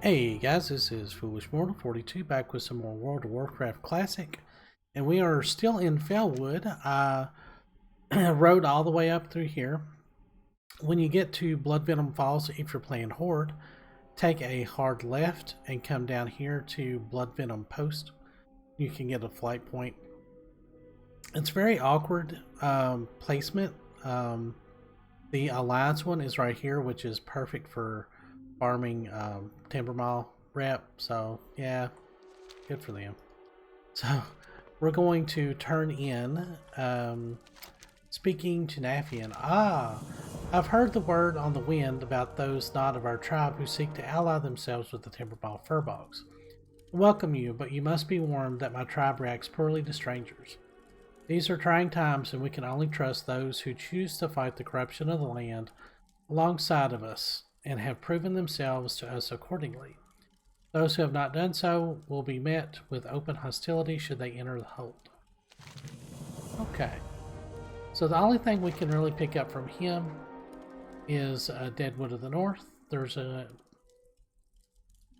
Hey guys, this is Foolish Mortal 42 back with some more World of Warcraft Classic, and we are still in Felwood. I rode all the way up through here. When you get to Blood Venom Falls, if you're playing Horde, take a hard left and come down here to Blood Venom Post. You can get a flight point. It's very awkward placement. The Alliance one is right here, which is perfect for farming Timbermaw rep, so yeah, good for them. So we're going to turn in speaking to Nafian. I've heard the word on the wind about those not of our tribe who seek to ally themselves with the Timbermaw furbolgs. I welcome you, but you must be warned that my tribe reacts poorly to strangers. These are trying times, and we can only trust those who choose to fight the corruption of the land alongside of us and have proven themselves to us accordingly. Those who have not done so will be met with open hostility should they enter the hold. Okay. So the only thing we can really pick up from him is Deadwood of the North. There's a...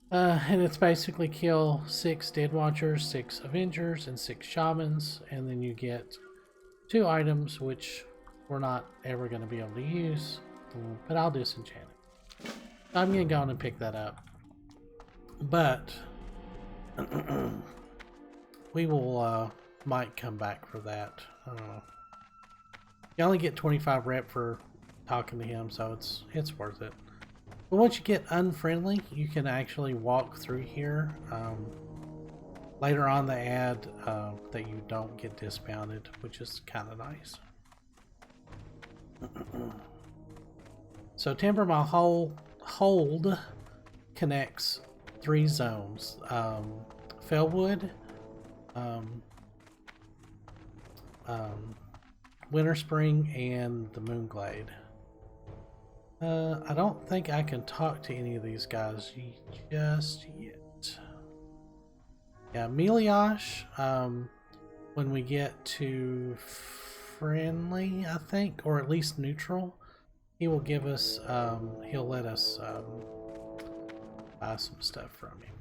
and it's basically kill 6 Dead Watchers, 6 Avengers, and 6 Shamans, and then you get 2 items which we're not ever going to be able to use, but I'll disenchant it. I'm going to go on and pick that up. But we will might come back for that. You only get 25 rep for talking to him, so it's worth it. But once you get unfriendly, you can actually walk through here. Later on they add that you don't get dismounted, which is kind of nice. So Timbermaw Hold connects 3 zones. Felwood, Winter Spring, and the Moonglade. I don't think I can talk to any of these guys just yet. Yeah, Meliash, when we get to friendly, I think, or at least neutral, he will give us, he'll let us buy some stuff from him.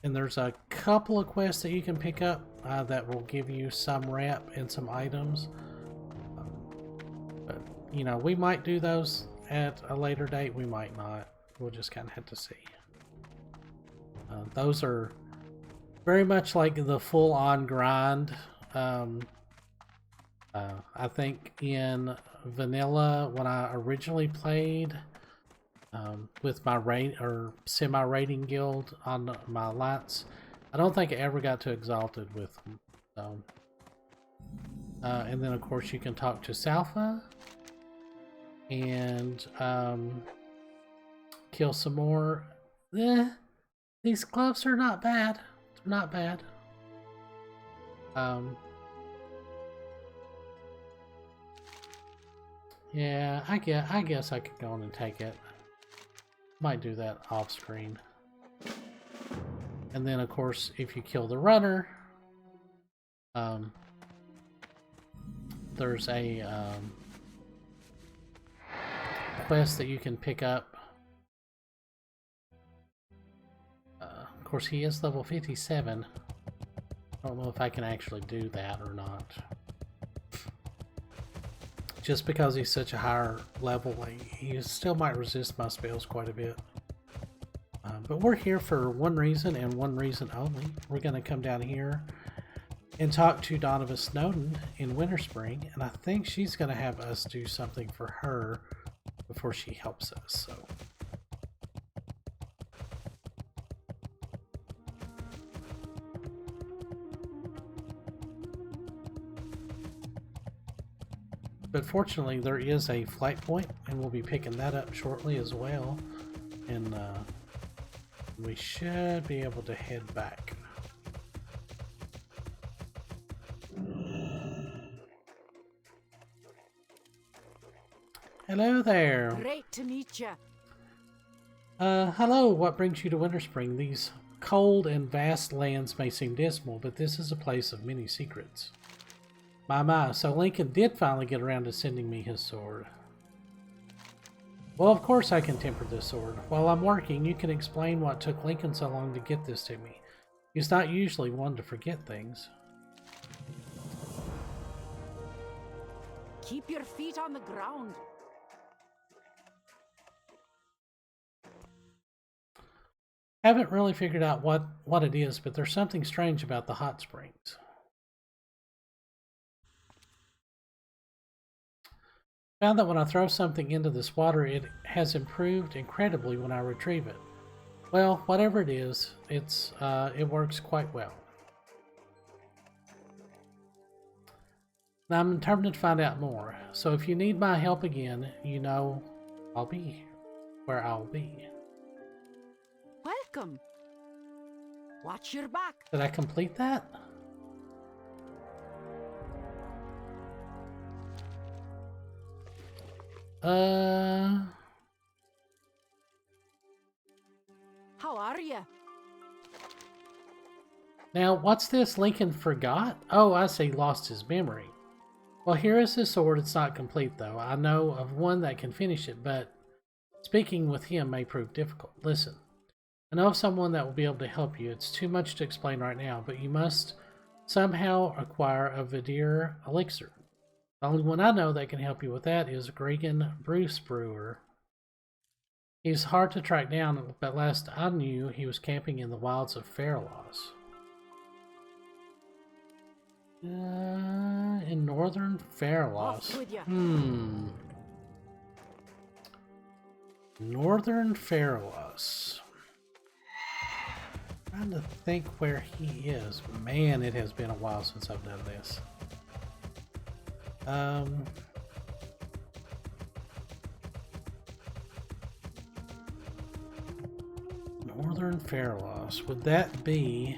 And there's a couple of quests that you can pick up that will give you some rep and some items. But, you know, we might do those at a later date, we might not. We'll just kind of have to see. Those are very much like the full-on grind. I think in vanilla, when I originally played with my semi-rating guild on my alliance, I don't think I ever got to exalted with them. So, and then of course you can talk to Salfa and kill some more. These gloves are not bad. They're not bad. Yeah, I guess I could go on and take it. Might do that off screen. And then of course if you kill the runner, there's a quest that you can pick up. Of course he is level 57. I don't know if I can actually do that or not. Just because he's such a higher level, he still might resist my spells quite a bit. But we're here for one reason and one reason only. We're going to come down here and talk to Donova Snowden in Winter Spring, and I think she's going to have us do something for her before she helps us. So. But fortunately, there is a flight point, and we'll be picking that up shortly as well. And we should be able to head back. Hello there. Great to meet you. Hello. What brings you to Winter Spring? These cold and vast lands may seem dismal, but this is a place of many secrets. My, so Lincoln did finally get around to sending me his sword. Well, of course I can temper this sword. While I'm working, you can explain what took Lincoln so long to get this to me. He's not usually one to forget things. Keep your feet on the ground. Haven't really figured out what it is, but there's something strange about the hot springs. Found that when I throw something into this water, it has improved incredibly when I retrieve it. Well, whatever it is, it works quite well. Now I'm determined to find out more, so if you need my help again, you know I'll be where I'll be. Welcome. Watch your back. Did I complete that? How are you? Now, what's this Lincoln forgot? Oh, I see, lost his memory. Well, here is his sword. It's not complete, though. I know of one that can finish it, but speaking with him may prove difficult. Listen, I know of someone that will be able to help you. It's too much to explain right now, but you must somehow acquire a Vidare Elixer. The only one I know that can help you with that is Gregan Brewspewer. He's hard to track down, but last I knew, he was camping in the wilds of Feralas. In northern Feralas. Northern Feralas. Trying to think where he is. Man, it has been a while since I've done this. Northern Feralas. Would that be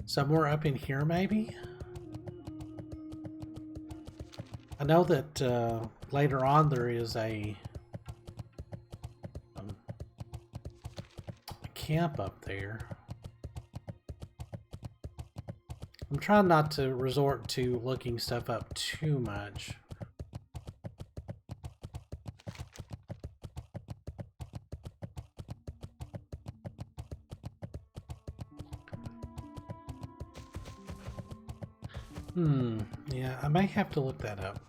somewhere up in here, maybe? I know that later on there is a camp up there. I'm trying not to resort to looking stuff up too much. Yeah, I may have to look that up.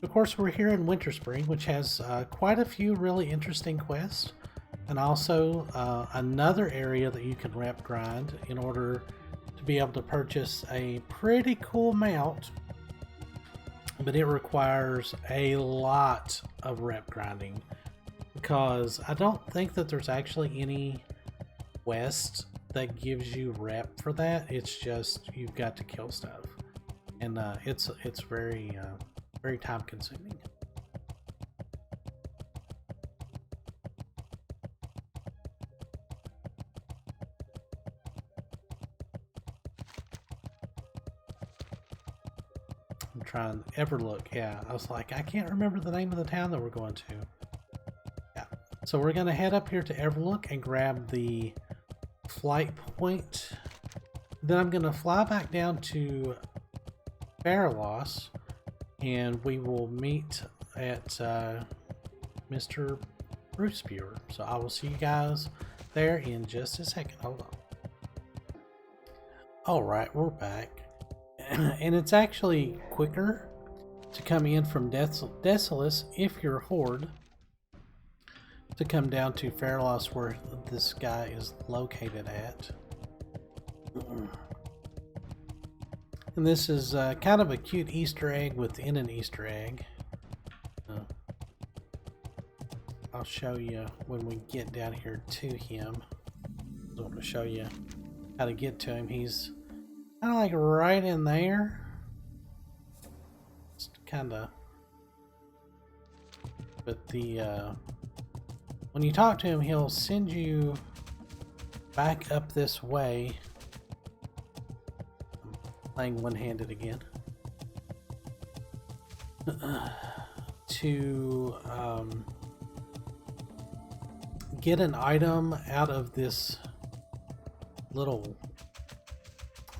Of course, we're here in Winter Spring, which has quite a few really interesting quests, and also another area that you can rep grind in order to be able to purchase a pretty cool mount, but it requires a lot of rep grinding, because I don't think that there's actually any quest that gives you rep for that. It's just you've got to kill stuff, and it's very very time consuming. I'm trying Everlook. Yeah, I was like, I can't remember the name of the town that we're going to. Yeah, so we're gonna head up here to Everlook and grab the flight point. Then I'm gonna fly back down to Feralas, and we will meet at Mr. Brewspewer. So I will see you guys there in just a second. Hold on. Alright, we're back. And it's actually quicker to come in from Desolus if you're Horde to come down to Feralas, where this guy is located at. And this is kind of a cute Easter egg within an Easter egg. I'll show you when we get down here to him. I want to show you how to get to him. He's kind of like right in there. Just kind of. But the when you talk to him, he'll send you back up this way. I'm playing one-handed again. To get an item out of this little,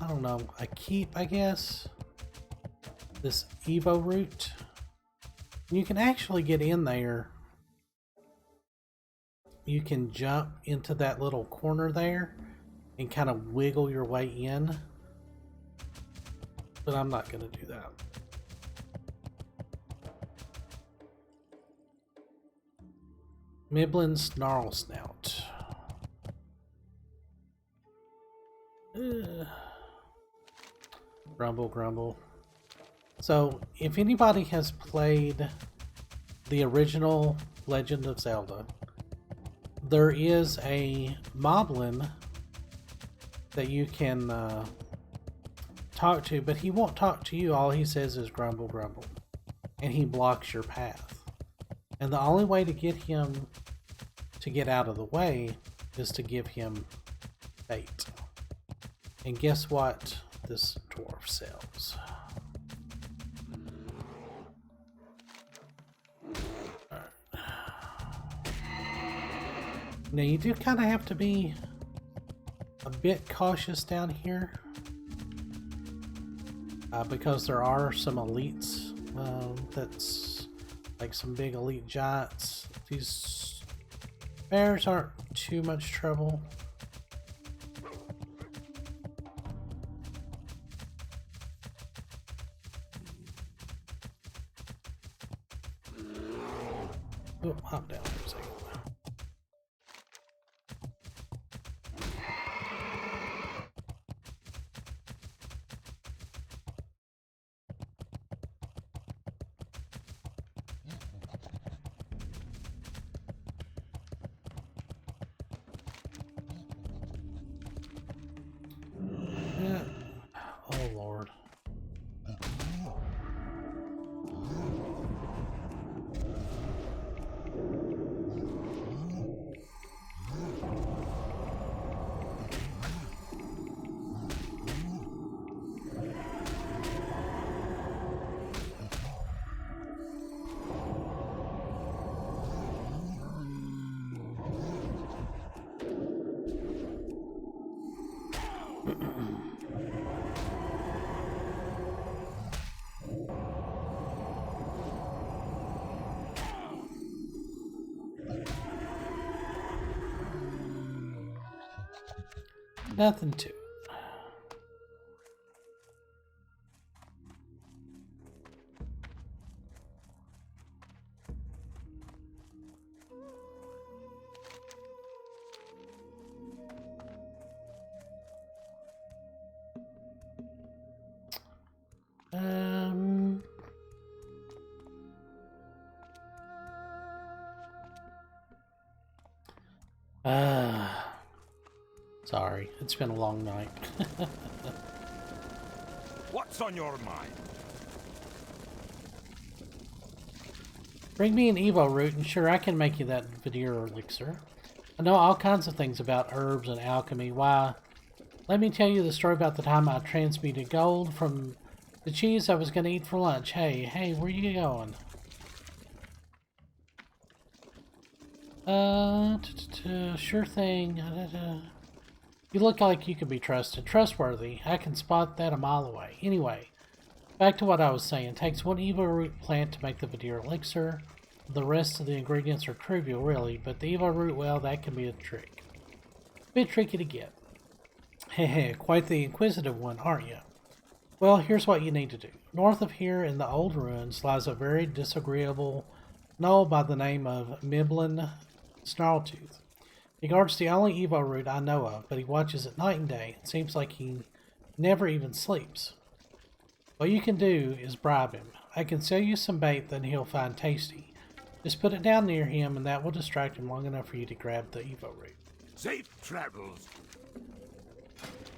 I don't know, a keep, I guess. this Evo root. You can actually get in there. You can jump into that little corner there and kind of wiggle your way in. But I'm not going to do that. Miblin Snarl Snout. Grumble, grumble. So, if anybody has played the original Legend of Zelda, there is a moblin that you can talk to, but he won't talk to you. All he says is grumble, grumble. And he blocks your path. And the only way to get him to get out of the way is to give him bait. And guess what this dwarf sells? Now you do kind of have to be a bit cautious down here because there are some elites that's like some big elite giants. These bears aren't too much trouble. Oh, hop down for a second. Yeah. Oh Lord. Nothing to it. Sorry, it's been a long night. What's on your mind? Bring me an Evo root, and sure, I can make you that Vidare Elixir. I know all kinds of things about herbs and alchemy. Why, let me tell you the story about the time I transmuted gold from the cheese I was going to eat for lunch. Hey, where you going? Sure thing. You look like you could be trusted. Trustworthy. I can spot that a mile away. Anyway, back to what I was saying. It takes one Evo root plant to make the Vidare Elixir. The rest of the ingredients are trivial, really, but the Evo root, well, that can be a trick. A bit tricky to get. Heh, quite the inquisitive one, aren't you? Well, here's what you need to do. North of here in the old ruins lies a very disagreeable gnoll by the name of Miblin Snarltooth. He guards the only Evo root I know of, but he watches it night and day. It seems like he never even sleeps. What you can do is bribe him. I can sell you some bait that he'll find tasty. Just put it down near him, and that will distract him long enough for you to grab the Evo root. Safe travels.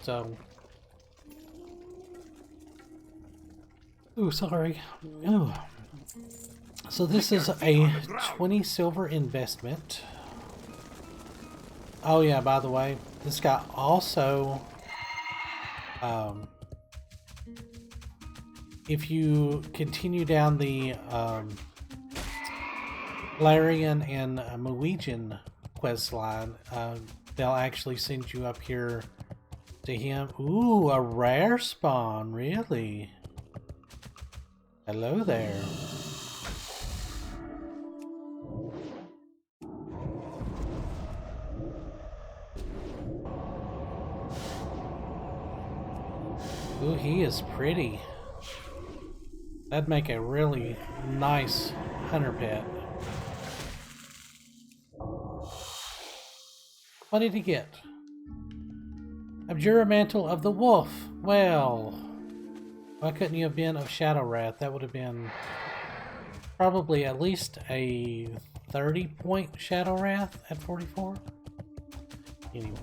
So... Ooh, sorry. Ooh. So this is a 20 silver investment. Oh yeah, by the way, this guy also, if you continue down the Larian and Muwegian quest line, they'll actually send you up here to him. Ooh, a rare spawn, really? Hello there. Ooh, he is pretty. That'd make a really nice hunter pet. What did he get? Abjure Mantle of the Wolf. Well, why couldn't you have been of Shadow Wrath? That would have been probably at least a 30-point Shadow Wrath at 44. Anyway.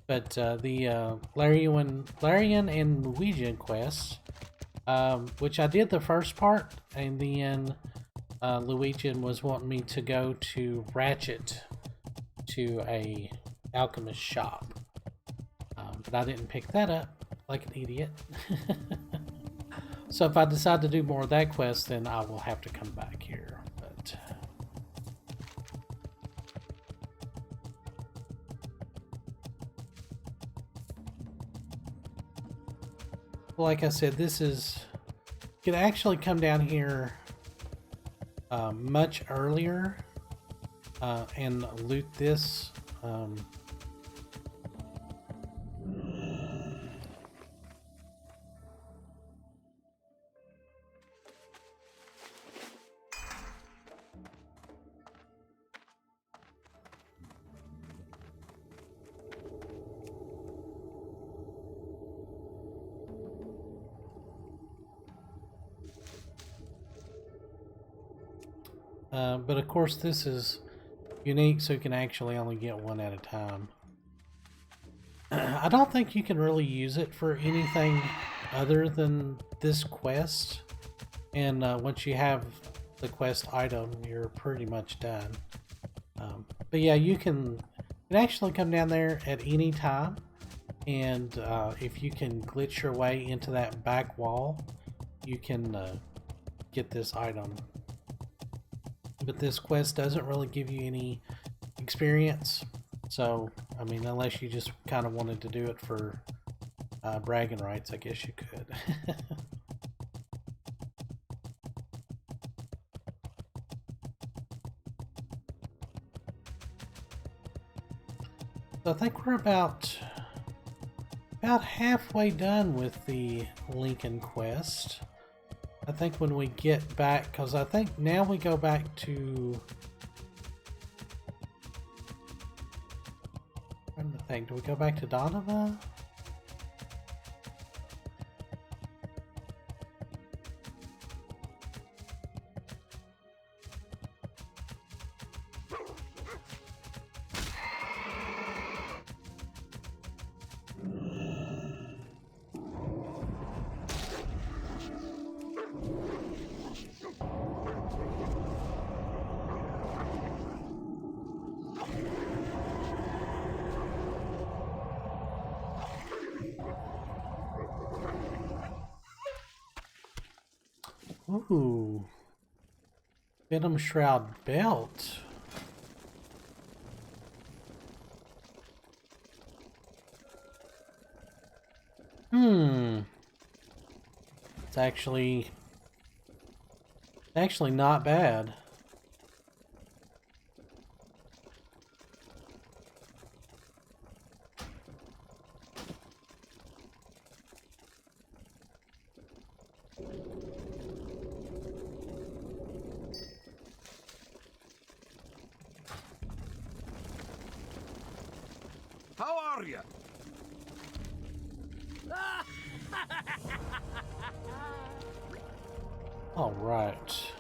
But the Larian and Norwegian quest, which I did the first part, and then Luigian was wanting me to go to Ratchet to a alchemist shop. But I didn't pick that up like an idiot. So if I decide to do more of that quest, then I will have to come back here. But like I said, this is, you can actually come down here much earlier and loot this. But of course this is unique, so you can actually only get one at a time. I don't think you can really use it for anything other than this quest. And once you have the quest item, you're pretty much done. But yeah, you can actually come down there at any time. And if you can glitch your way into that back wall, you can get this item. But this quest doesn't really give you any experience. So, I mean, unless you just kind of wanted to do it for bragging rights, I guess you could. So I think we're about halfway done with the Lincoln quest. I think when we get back, because I think now we go back to, I'm trying to think, do we go back to Donova? Ooh, Venom Shroud belt. It's actually not bad. How are you? All right.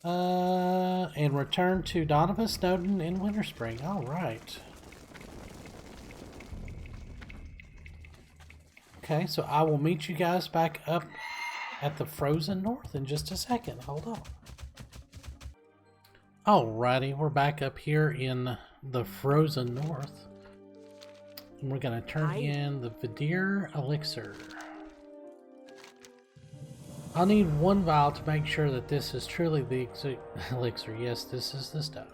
And return to Donova Snowden in Winter Spring. All right. Okay, so I will meet you guys back up at the Frozen North in just a second. Hold on. Alrighty, we're back up here in the Frozen North. And we're going to turn in the Vidare Elixir. I'll need one vial to make sure that this is truly the elixir. Yes, this is the stuff.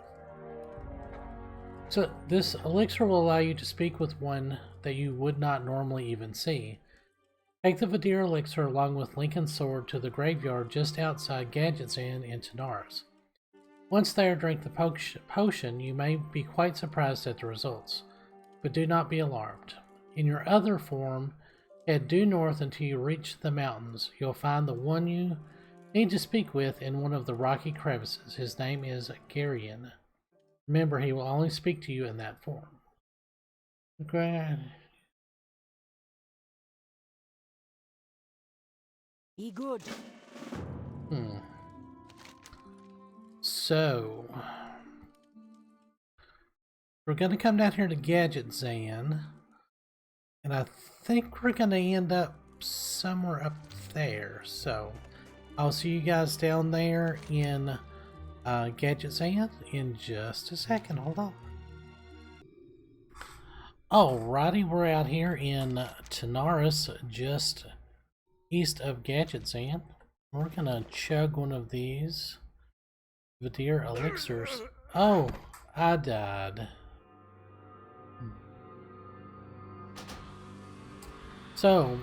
So this elixir will allow you to speak with one that you would not normally even see. Take the Vidare Elixir along with Lincoln's sword to the graveyard just outside Gadgetzan in Tanaris. Once there, drink the potion. You may be quite surprised at the results, but do not be alarmed. In your other form, head due north until you reach the mountains. You'll find the one you need to speak with in one of the rocky crevices. His name is Gregan. Remember, he will only speak to you in that form. Okay. Be good. So, we're going to come down here to Gadgetzan, and I think we're going to end up somewhere up there. So, I'll see you guys down there in Gadgetzan in just a second. Hold on. Alrighty, we're out here in Tanaris, just east of Gadgetzan. We're going to chug one of these Vidare Elixirs. Oh, I died. So,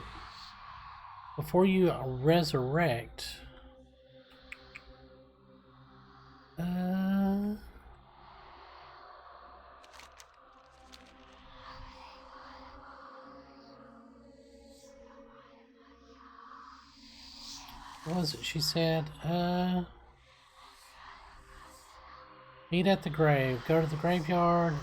before you resurrect, what was it she said? Meet at the grave. Go to the graveyard.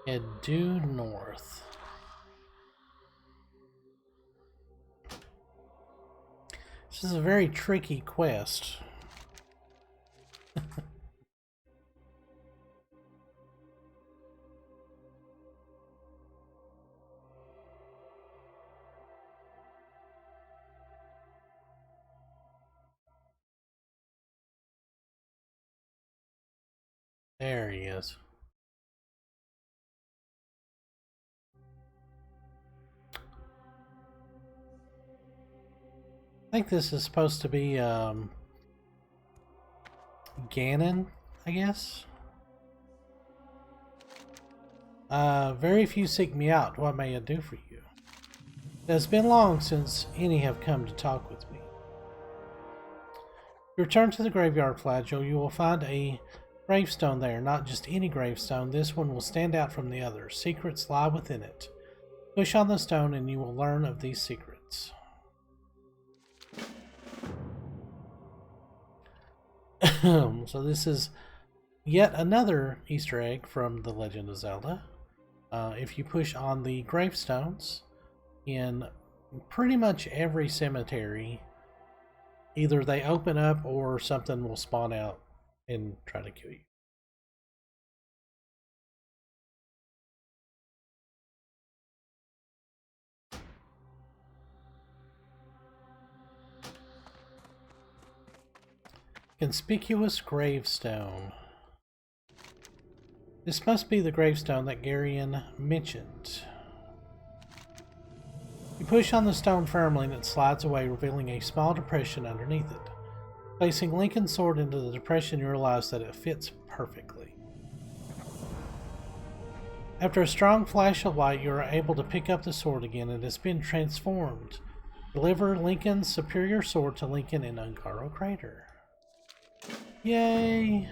Head due north. This is a very tricky quest. There he is. I think this is supposed to be Ganon, I guess. Very few seek me out. What may I do for you? It has been long since any have come to talk with me. Return to the graveyard, Flagell. You will find a gravestone there, not just any gravestone. This one will stand out from the others. Secrets lie within it. Push on the stone and you will learn of these secrets. So this is yet another Easter egg from The Legend of Zelda. If you push on the gravestones in pretty much every cemetery, either they open up or something will spawn out and try to kill you. Conspicuous gravestone. This must be the gravestone that Gregan mentioned. You push on the stone firmly and it slides away, revealing a small depression underneath it. Placing Lincoln's sword into the depression, you realize that it fits perfectly. After a strong flash of light, you are able to pick up the sword again. It has been transformed. Deliver Lincoln's superior sword to Lincoln in Ungaro Crater. Yay!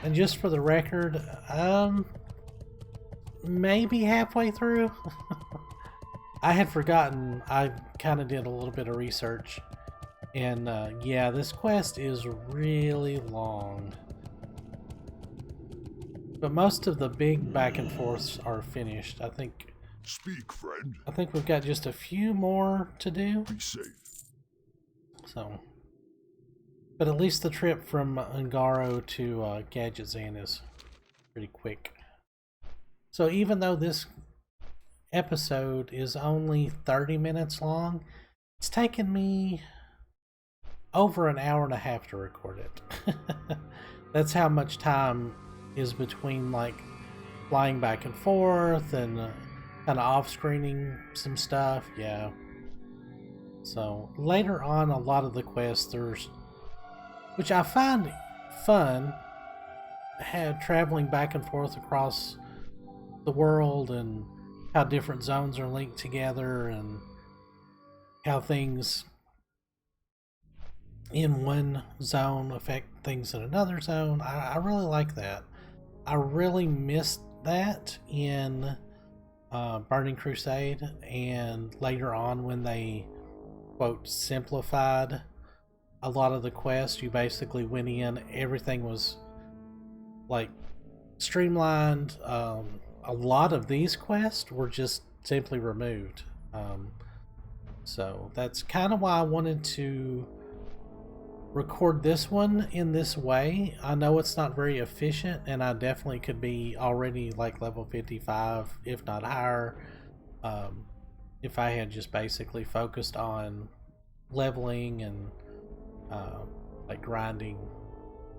And just for the record, maybe halfway through. I had forgotten. I kind of did a little bit of research, and yeah, this quest is really long. But most of the big back and forths are finished. I think. Speak, friend. I think we've got just a few more to do. Be safe. So, but at least the trip from Ungaro to Gadgetzan is pretty quick. So even though this episode is only 30 minutes long, it's taken me over an hour and a half to record it. That's how much time is between like flying back and forth and kind of off-screening some stuff. Yeah. So later on, a lot of the quests, which I find fun, traveling back and forth across the world and how different zones are linked together and how things in one zone affect things in another zone. I really like that. I really missed that in Burning Crusade, and later on when they, quote, simplified a lot of the quests. You basically went in, everything was like streamlined. A lot of these quests were just simply removed. So that's kind of why I wanted to record this one in this way. I know it's not very efficient, and I definitely could be already like level 55, if not higher, if I had just basically focused on leveling and like grinding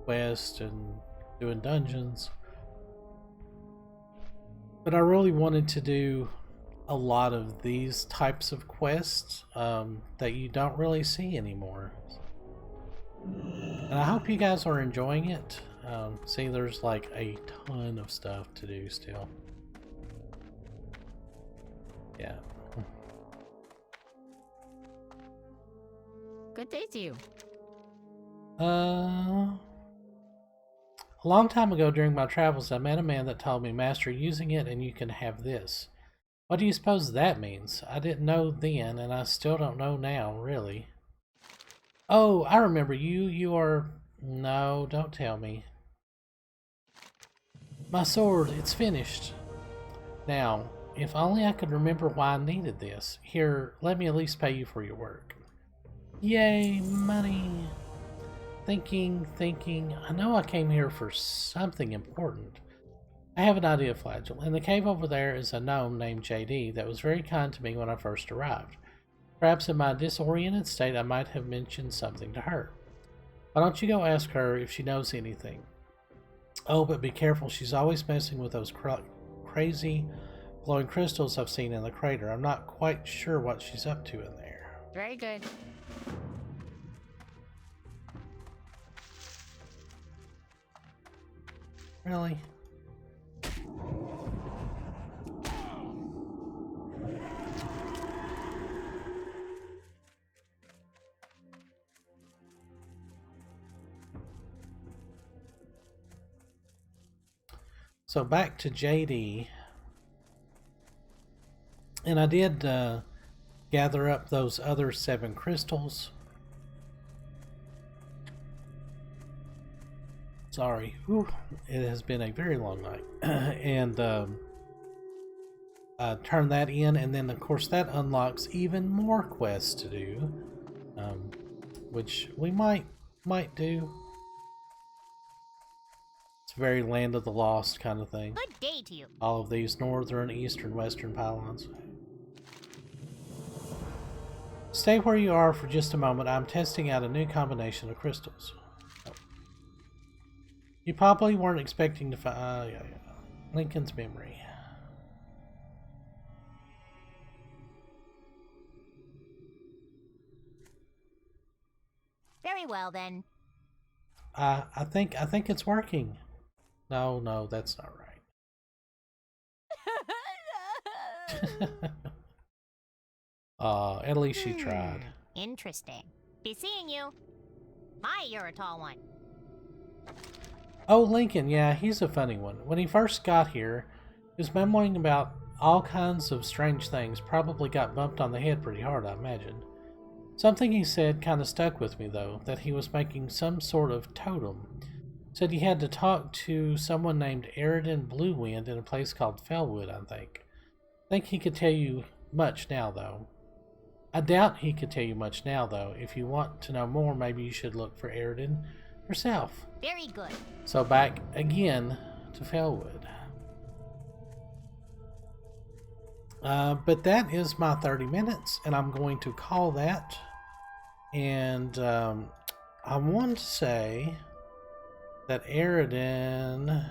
quests and doing dungeons. But I really wanted to do a lot of these types of quests that you don't really see anymore. And I hope you guys are enjoying it. See, there's like a ton of stuff to do still. Yeah. Good day to you. A long time ago during my travels, I met a man that told me, "Master, using it and you can have this." What do you suppose that means? I didn't know then, and I still don't know now, really. Oh, I remember you. You are... No, don't tell me. My sword, it's finished. Now, if only I could remember why I needed this. Here, let me at least pay you for your work. Yay, money. Thinking. I know I came here for something important. I have an idea, Flagell. In the cave over there is a gnome named JD that was very kind to me when I first arrived. Perhaps in my disoriented state I might have mentioned something to her. Why don't you go ask her if she knows anything? Oh, but be careful. She's always messing with those crazy glowing crystals I've seen in the crater. I'm not quite sure what she's up to in there. Very good. Really? So back to JD, and I did gather up those other 7 crystals. Sorry, whew, it has been a very long night. And turn that in, and then of course that unlocks even more quests to do, which we might do. It's very Land of the Lost kind of thing. Good day to you. All of these northern, eastern, western pylons. Stay where you are for just a moment. I'm testing out a new combination of crystals. Oh. You probably weren't expecting to find... yeah. Lincoln's memory. Very well then. I think it's working. No, that's not right. At least she tried. Interesting. Be seeing you. My, you're a tall one. Oh, Lincoln, yeah, he's a funny one. When he first got here, he was mumbling about all kinds of strange things. Probably got bumped on the head pretty hard, I imagine. Something he said kind of stuck with me, though, that he was making some sort of totem. Said he had to talk to someone named Eridan Bluewind in a place called Fellwood, I think. Think he could tell you much now, though. I doubt he could tell you much now, though. If you want to know more, maybe you should look for Eridan herself. Very good. So back again to Fellwood. But that is my 30 minutes, and I'm going to call that. And I want to say that Eridan...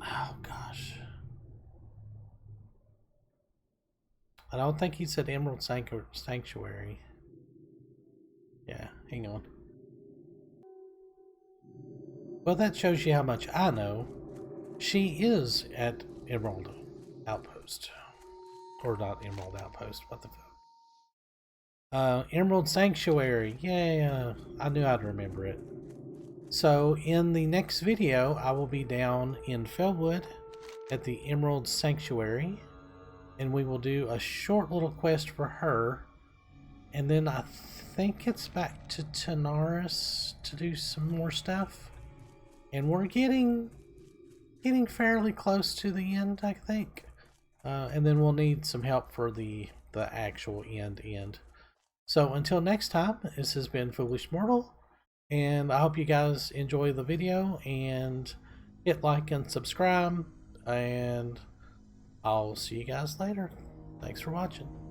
Oh, God. I don't think he said Emerald Sanctuary. Yeah, hang on. Well, that shows you how much I know. She is at Emerald Outpost. Or not Emerald Outpost, what the fuck. Emerald Sanctuary. Yeah, I knew I'd remember it. So, in the next video, I will be down in Fellwood at the Emerald Sanctuary. And we will do a short little quest for her. And then I think it's back to Tanaris to do some more stuff. And we're getting fairly close to the end, I think. And then we'll need some help for the actual end. So until next time, this has been Foolish Mortal. And I hope you guys enjoy the video and hit like and subscribe. And I'll see you guys later. Thanks for watching.